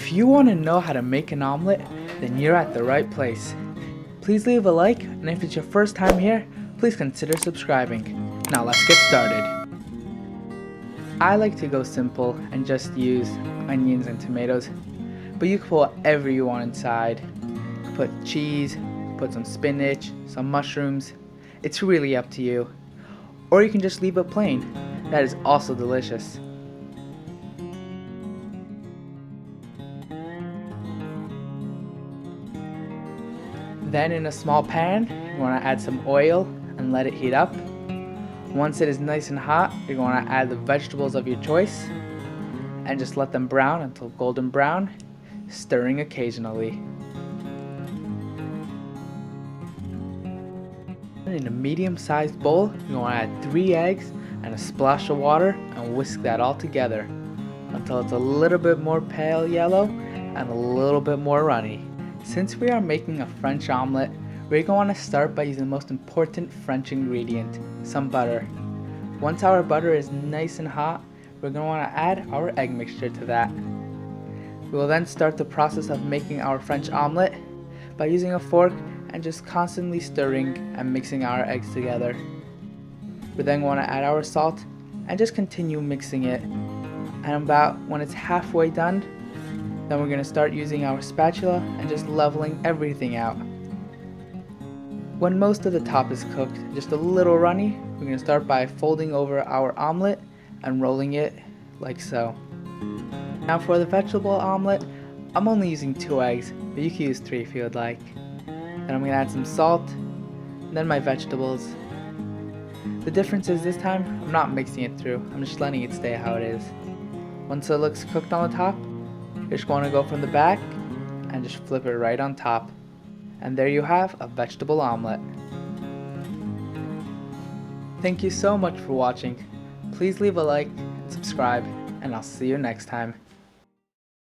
If you want to know how to make an omelet, then you're at the right place. Please leave a like, and if it's your first time here, please consider subscribing. Now let's get started. I like to go simple and just use onions and tomatoes, but you can put whatever you want inside. You can put cheese, put some spinach, some mushrooms. It's really up to you. Or you can just leave it plain. That is also delicious. Then in a small pan, you want to add some oil and let it heat up. Once it is nice and hot, you're going to add the vegetables of your choice and just let them brown until golden brown, stirring occasionally. In a medium-sized bowl, you're going to add 3 eggs and a splash of water and whisk that all together until it's a little bit more pale yellow and a little bit more runny. Since we are making a French omelet, we're going to start by using the most important French ingredient, some butter. Once our butter is nice and hot, we're going to want to add our egg mixture to that. We will then start the process of making our French omelet by using a fork and just constantly stirring and mixing our eggs together. We then want to add our salt and just continue mixing it. And about when it's halfway done, then we're going to start using our spatula and just leveling everything out. When most of the top is cooked, just a little runny, we're going to start by folding over our omelet and rolling it like so. Now for the vegetable omelet, I'm only using 2 eggs, but you can use 3 if you would like. Then I'm going to add some salt, and then my vegetables. The difference is this time, I'm not mixing it through, I'm just letting it stay how it is. Once it looks cooked on the top, you're just going to go from the back and just flip it right on top. And there you have a vegetable omelet. Thank you so much for watching. Please leave a like and subscribe, and I'll see you next time.